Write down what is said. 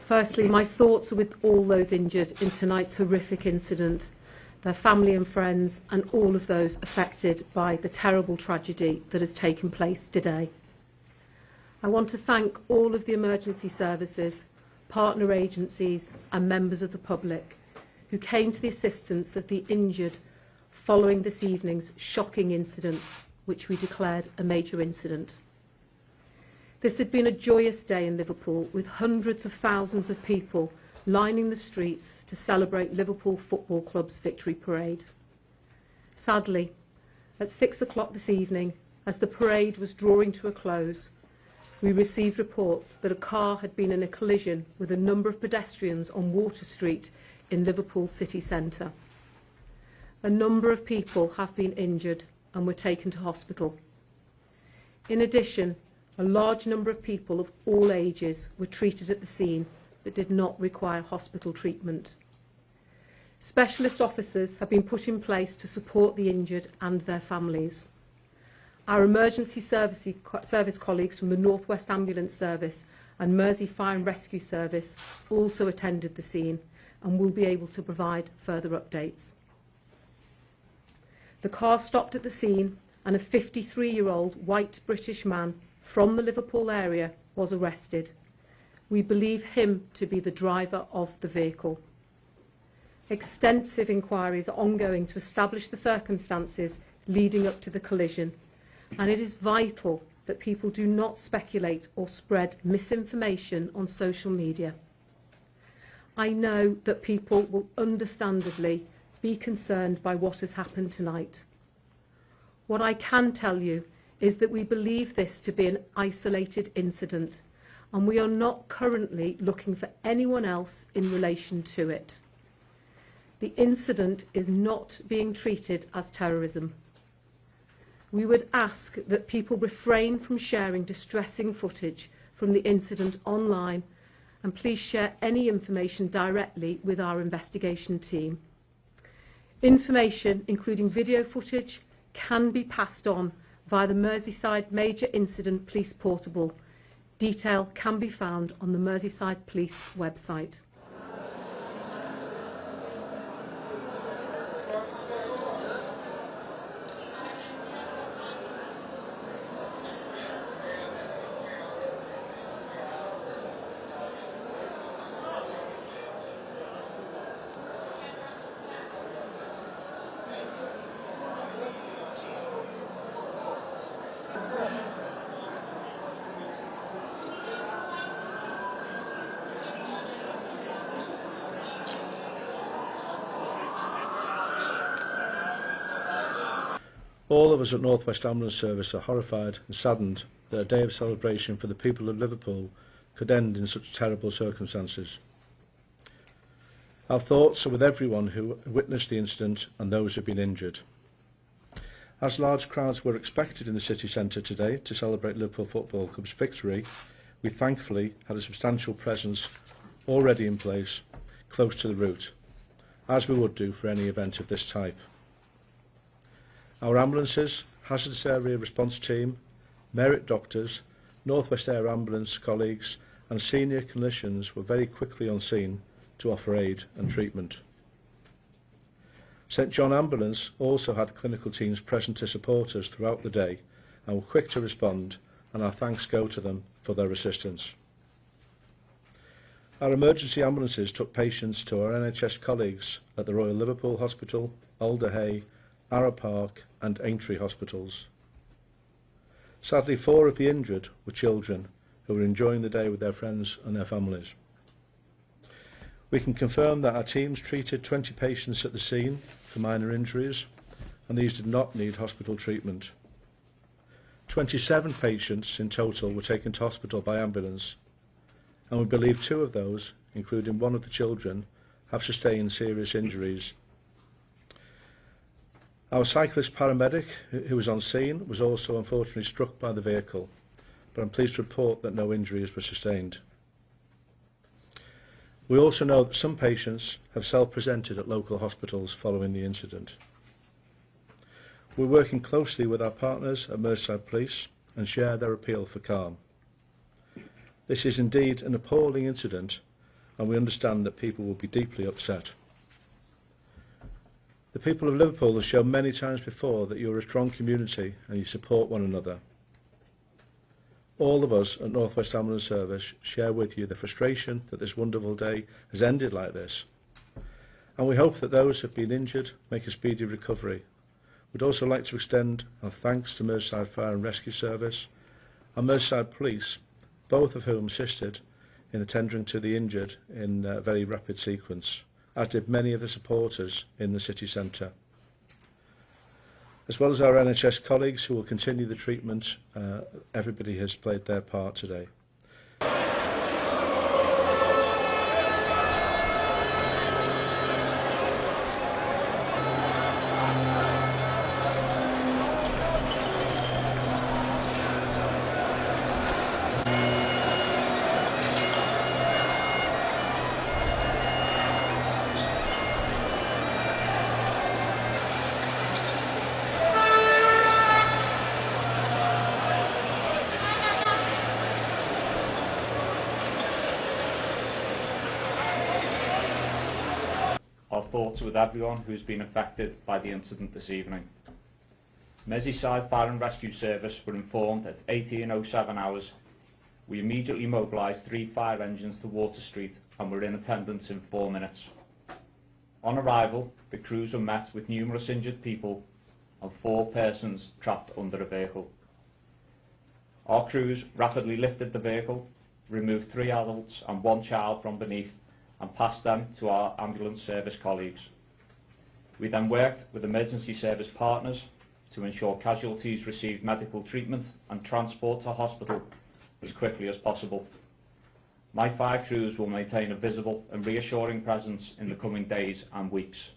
Firstly, my thoughts are with all those injured in tonight's horrific incident, their family and friends, and all of those affected by the terrible tragedy that has taken place today. I want to thank all of the emergency services, partner agencies and members of the public who came to the assistance of the injured following this evening's shocking incident, which we declared a major incident. This had been a joyous day in Liverpool, with hundreds of thousands of people lining the streets to celebrate Liverpool Football Club's victory parade. Sadly, at 6 o'clock this evening, as the parade was drawing to a close, we received reports that a car had been in a collision with a number of pedestrians on Water Street in Liverpool city centre. A number of people have been injured and were taken to hospital. In addition, a large number of people of all ages were treated at the scene that did not require hospital treatment. Specialist officers have been put in place to support the injured and their families. Our emergency service colleagues from the North West Ambulance Service and Mersey Fire and Rescue Service also attended the scene and will be able to provide further updates. The car stopped at the scene and a 53-year-old white British man from the Liverpool area was arrested. We believe him to be the driver of the vehicle. Extensive inquiries are ongoing to establish the circumstances leading up to the collision, and it is vital that people do not speculate or spread misinformation on social media. I know that people will understandably be concerned by what has happened tonight. What I can tell you is that we believe this to be an isolated incident, and we are not currently looking for anyone else in relation to it. The incident is not being treated as terrorism. We would ask that people refrain from sharing distressing footage from the incident online, and please share any information directly with our investigation team. Information, including video footage, can be passed on via the Merseyside Major Incident Police Portable. Detail can be found on the Merseyside Police website. All of us at North West Ambulance Service are horrified and saddened that a day of celebration for the people of Liverpool could end in such terrible circumstances. Our thoughts are with everyone who witnessed the incident and those who have been injured. As large crowds were expected in the city centre today to celebrate Liverpool Football Club's victory, we thankfully had a substantial presence already in place close to the route, as we would do for any event of this type. Our ambulances, hazardous area response team, merit doctors, North West Air Ambulance colleagues and senior clinicians were very quickly on scene to offer aid and treatment. St John Ambulance also had clinical teams present to support us throughout the day and were quick to respond, and our thanks go to them for their assistance. Our emergency ambulances took patients to our NHS colleagues at the Royal Liverpool Hospital, Alder Hey, Arrow Park and Aintree hospitals. Sadly, 4 of the injured were children who were enjoying the day with their friends and their families. We can confirm that our teams treated 20 patients at the scene for minor injuries, and these did not need hospital treatment. 27 patients in total were taken to hospital by ambulance, and we believe 2 of those, including one of the children, have sustained serious injuries. Our cyclist paramedic, who was on scene, was also unfortunately struck by the vehicle, but I'm pleased to report that no injuries were sustained. We also know that some patients have self-presented at local hospitals following the incident. We're working closely with our partners at Merseyside Police and share their appeal for calm. This is indeed an appalling incident, and we understand that people will be deeply upset. The people of Liverpool have shown many times before that you are a strong community and you support one another. All of us at North West Ambulance Service share with you the frustration that this wonderful day has ended like this, and we hope that those who have been injured make a speedy recovery. We'd also like to extend our thanks to Merseyside Fire and Rescue Service and Merseyside Police, both of whom assisted in attending to the injured in a very rapid sequence, as did many of the supporters in the city centre. As well as our NHS colleagues who will continue the treatment, everybody has played their part today. Our thoughts are with everyone who has been affected by the incident this evening. Merseyside Fire and Rescue Service were informed at 18:07 hours. We immediately mobilised 3 fire engines to Water Street and were in attendance in 4 minutes. On arrival, the crews were met with numerous injured people and 4 persons trapped under a vehicle. Our crews rapidly lifted the vehicle, removed 3 adults and 1 child from beneath and passed them to our ambulance service colleagues. We then worked with emergency service partners to ensure casualties received medical treatment and transport to hospital as quickly as possible. My fire crews will maintain a visible and reassuring presence in the coming days and weeks.